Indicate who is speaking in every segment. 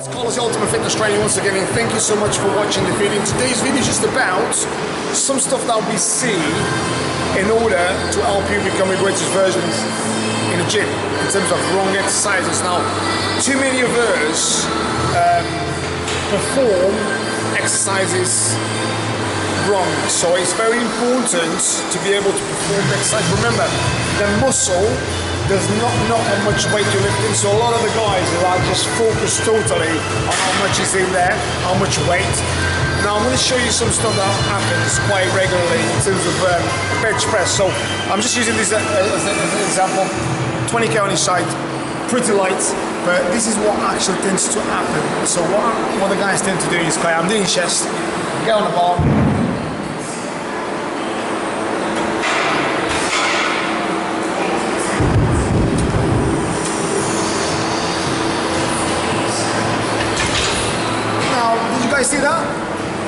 Speaker 1: It's Carlos Ultimate Fitness Training once again, and thank you so much for watching the video. Today's video is just about some stuff that we see in order to help you become your greatest versions in the gym in terms of wrong exercises. Now, too many of us perform exercises wrong, so it's very important to be able to perform the exercise. Remember, the muscle does not know how much weight you're lifting, so a lot of the guys are just focused totally on how much is in there, how much weight. Now I'm going to show you some stuff that happens quite regularly in terms of bench press. So I'm just using this as an example. 20k on each side, pretty light, but this is what actually tends to happen. So what the guys tend to do is, I'm doing chest, get on the bar, see that?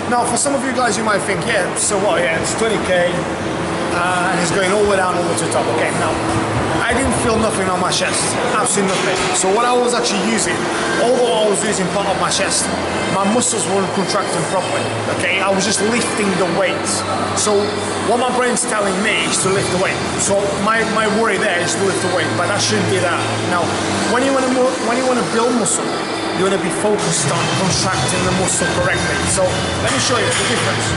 Speaker 1: Now for some of you guys you might think, yeah, so what, yeah, it's 20k and it's going all the way down over to the top. Okay, now I didn't feel nothing on my chest, absolutely nothing. So what I was actually using, although I was using part of my chest, my muscles weren't contracting properly, okay? I was just lifting the weight. So what my brain's telling me is to lift the weight. So my worry there is to lift the weight, but that shouldn't be that. Now when you want to build muscle, you want to be focused on contracting the muscle correctly. So let me show you the difference.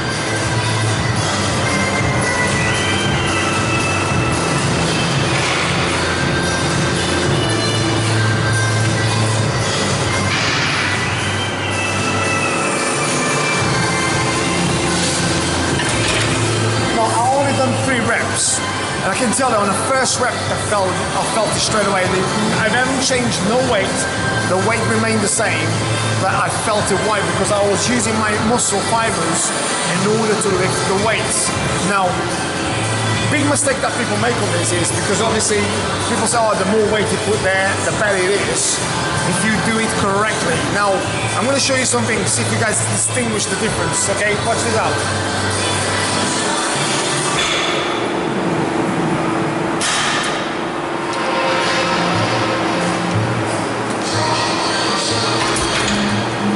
Speaker 1: Now I only done 3 reps. And I can tell that on the first rep I felt it straight away. I haven't changed no weight. The weight remained the same, but I felt it. Why? Because I was using my muscle fibers in order to lift the weights. Now, big mistake that people make on this is because obviously people say, oh, the more weight you put there, the better it is if you do it correctly. Now, I'm going to show you something, see if you guys distinguish the difference, okay? Watch this out.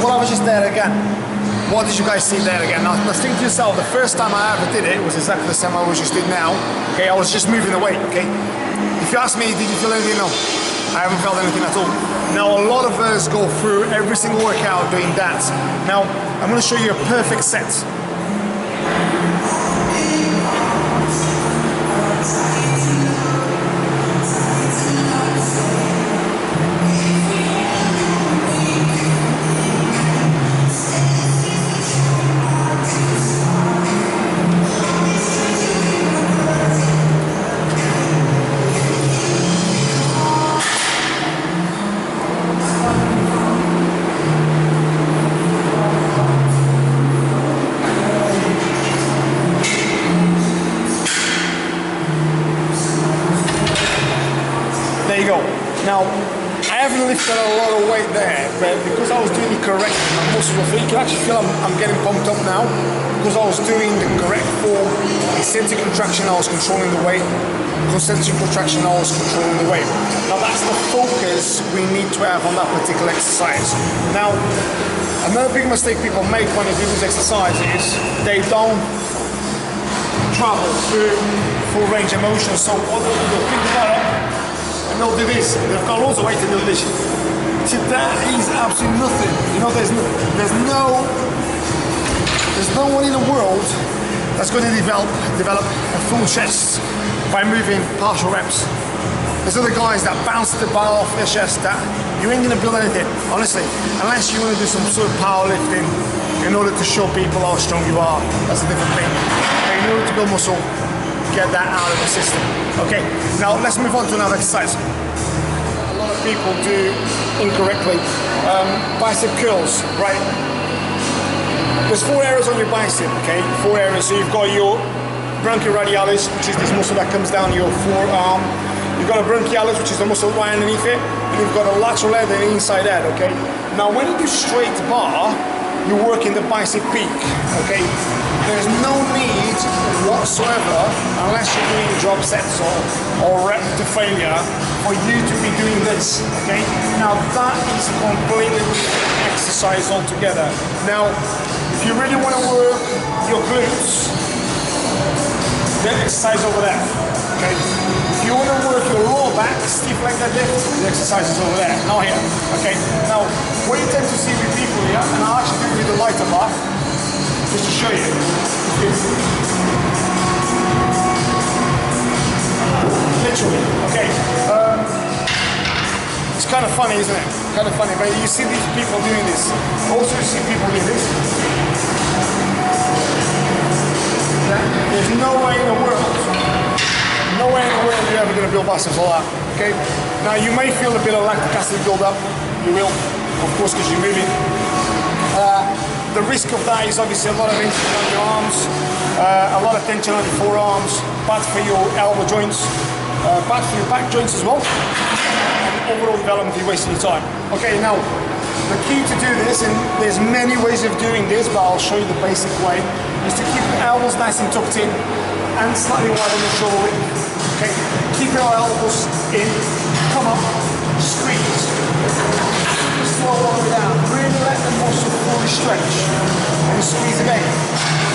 Speaker 1: Well, I was just there again. What did you guys see there again? Now think to yourself, the first time I ever did it was exactly the same I was just did now. Okay, I was just moving the weight, okay? If you ask me, did you feel anything? No. I haven't felt anything at all. Now, a lot of us go through every single workout doing that. Now, I'm going to show you a perfect set. There you go. Now, I haven't lifted a lot of weight there, but because I was doing it correctly, my muscles were free. You can actually feel I'm getting pumped up now because I was doing the correct form. Eccentric contraction, I was controlling the weight. Concentric contraction, I was controlling the weight. Now, that's the focus we need to have on that particular exercise. Now, another big mistake people make when they do this exercise is they don't travel through full range of motion. So what they'll do, pick the bar up, and they'll do this. They've got loads of weight to do this. See, that is absolutely nothing. You know, there's no one in the world that's going to develop a full chest by moving partial reps. There's other guys that bounce the bar off their chest. That you ain't going to build anything, honestly, unless you want to do some sort of powerlifting in order to show people how strong you are. That's a different thing. Okay, in order to build muscle, get that out of the system. Okay, now let's move on to another exercise. A lot of people do incorrectly. Bicep curls, right? There's 4 areas on your bicep, okay? 4 areas. So you've got your brachioradialis, which is this muscle that comes down your forearm. You've got a brachialis, which is the muscle right underneath it. And you've got a lateral head and inside head, okay? Now when you do straight bar, you're working the bicep peak, okay? there's no need whatsoever, unless you're doing drop sets or rep to failure, for you to be doing this, okay? Now that is a completely different exercise altogether. Now, if you really want to work your glutes, then exercise over there, okay? If you want to work your lower back, stiff leg deadlift, the exercise is over there, not here, okay? Now, what you tend to see with people here, and I'll actually do it with the lighter bar, just to show you, literally, okay? It's kind of funny, isn't it? Kind of funny, but you see these people doing this. Also, you see people doing this. There's no way in the world you're ever going to build biceps like that, okay? Now, you may feel a bit of lactic acid build up. You will, of course, because you're moving. The risk of that is obviously a lot of tension on your arms, a lot of tension on your forearms, bad for your elbow joints, bad for your back joints as well, and overall development, you're wasting your time. Okay, now, the key to do this, and there's many ways of doing this, but I'll show you the basic way, is to keep your elbows nice and tucked in, and slightly wide on the shoulder width. Okay, keep your elbows in, come up, squeeze. Slow all the way down, really let the muscle fully stretch and squeeze again.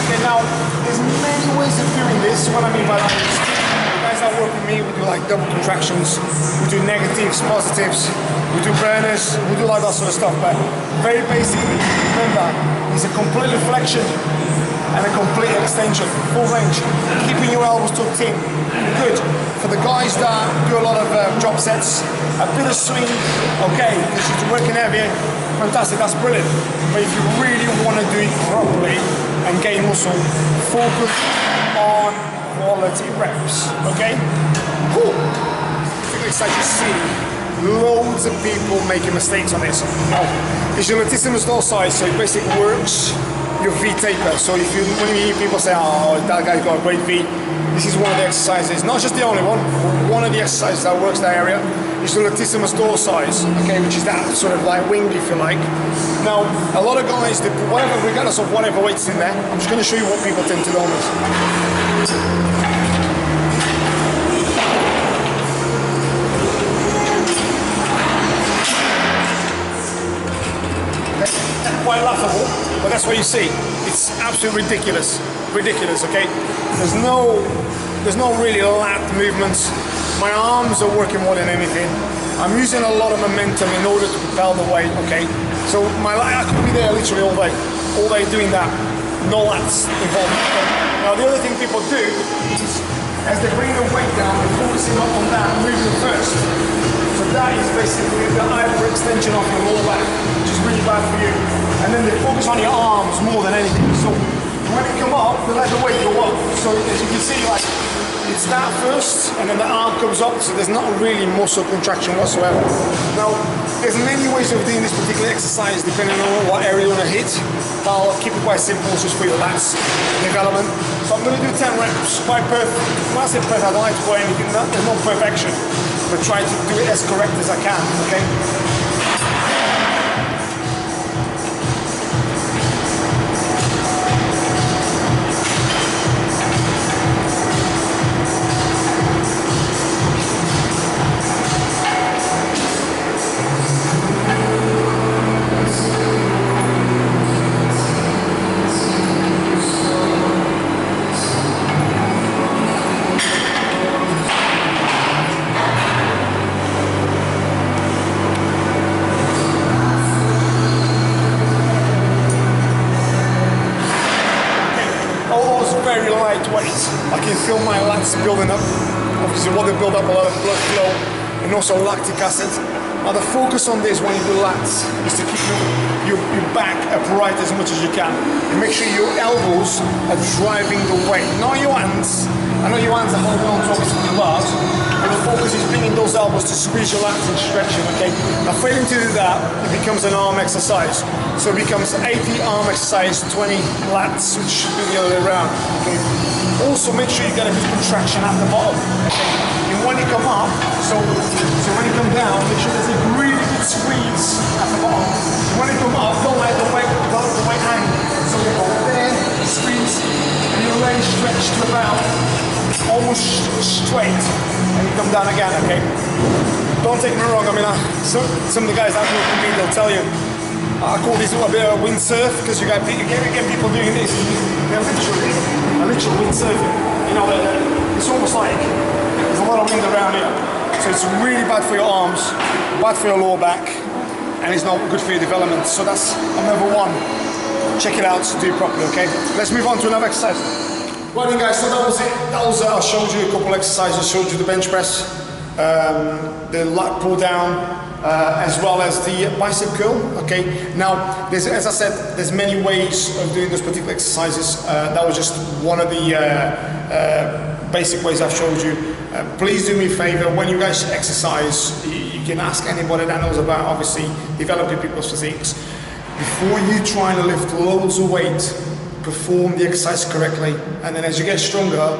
Speaker 1: Okay, now there's many ways of doing this. What I mean by that is, the guys that work with me, we do like double contractions, we do negatives, positives, we do burners, we do like that sort of stuff, but very basically, remember, it's a complete flexion and a complete extension, full range, keeping your elbows tucked in. Good. For the guys that do a lot of drop sets, a bit of swing, okay, because you're working heavy, fantastic, that's brilliant. But if you really want to do it properly and gain muscle, focus on quality reps, okay? Cool. I think you see loads of people making mistakes on this. Now, it's your latissimus dorsi, so it basically works your V taper. So if when you hear people say, oh, that guy's got a great V, this is one of the exercises, not just the only one of the exercises that works that area is the latissimus dorsi, okay, which is that sort of like wing, if you like. Now, a lot of guys, whatever, regardless of whatever weight's in there, I'm just going to show you what people tend to do on this. Quite laughable, but that's what you see. It's absolutely ridiculous, okay? There's no really lat movements. My arms are working more than anything. I'm using a lot of momentum in order to propel the weight, okay? So I could be there literally all day doing that. No lats involved. Now the other thing people do is, as they bring the weight down, they're focusing up on that movement first. So that is basically the hyperextension of your lower back, which is really bad for you. And then they focus on your arms more than anything. So when you come up, they let the weight go up. So as you can see, like, it's that first, and then the arm comes up, so there's not really muscle contraction whatsoever. Now, there's many ways of doing this particular exercise depending on what area you want to hit. But I'll keep it quite simple, just for your lats development. So I'm going to do 10 reps, quite perfect. When I say perfect, I don't like to put anything, there's no perfection. But try to do it as correct as I can, okay? I can feel my lats building up. Obviously, what they build up, a lot of blood flow and also lactic acid. Now, the focus on this when you do lats is to keep your back upright as much as you can, and make sure your elbows are driving the weight, not your hands. I know your hands are holding on to obviously the bars, but the focus is bringing those elbows to squeeze your lats and stretch them, okay? Now, failing to do that, it becomes an arm exercise. So it becomes 80 arm exercise, 20 lats, which should be the other way around, okay? Also, make sure you get a good contraction at the bottom, okay? And when you come up, so when you come down, make sure there's a really good squeeze at the bottom. And when you come up, don't let the weight hang. So you go there, squeeze, down again, okay? Don't take me wrong, I mean, some of the guys out there will compete, they'll tell you, I call this a bit of windsurf, because you get people doing this. They're literally windsurfing. You know, it's almost like there's a lot of wind around here. So it's really bad for your arms, bad for your lower back, and it's not good for your development. So that's number one. Check it out, do it properly, okay? Let's move on to another exercise. Right then guys, so that was it. I showed you a couple exercises, showed you the bench press, the lat pull down, as well as the bicep curl, okay? Now, as I said, there's many ways of doing those particular exercises. That was just one of the basic ways I've showed you. Please do me a favor, when you guys exercise, you can ask anybody that knows about, obviously, developing people's physiques. Before you try to lift loads of weight, perform the exercise correctly, and then as you get stronger,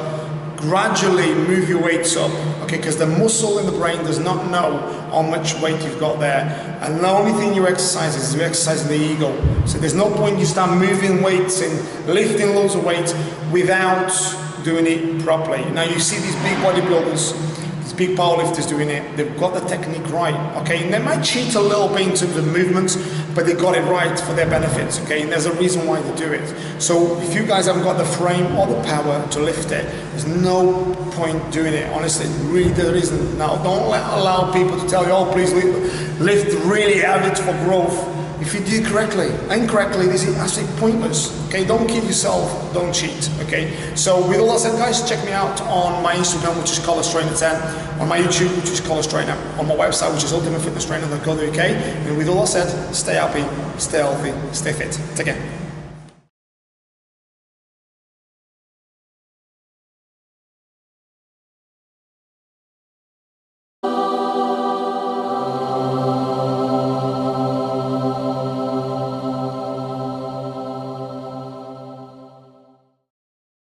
Speaker 1: gradually move your weights up, okay? Because the muscle in the brain does not know how much weight you've got there, and the only thing you exercise is you're exercising the ego. So there's no point you start moving weights and lifting loads of weight without doing it properly. Now you see these big bodybuilders, these big powerlifters doing it, they've got the technique right, okay? And they might cheat a little bit in terms of movements, but they got it right for their benefits, okay? And there's a reason why they do it. So if you guys haven't got the frame or the power to lift it, there's no point doing it. Honestly, really there isn't. Now, don't allow people to tell you, oh, please lift really heavy for growth. If you do it correctly, incorrectly, this is absolutely pointless, okay? Don't kid yourself, don't cheat, okay? So with all that said, guys, check me out on my Instagram, which is ColosTrainer10, on my YouTube, which is ColosTrainer, on my website, which is ultimatefitnesstrainer.co.uk, and with all that said, stay happy, stay healthy, stay fit. Take care.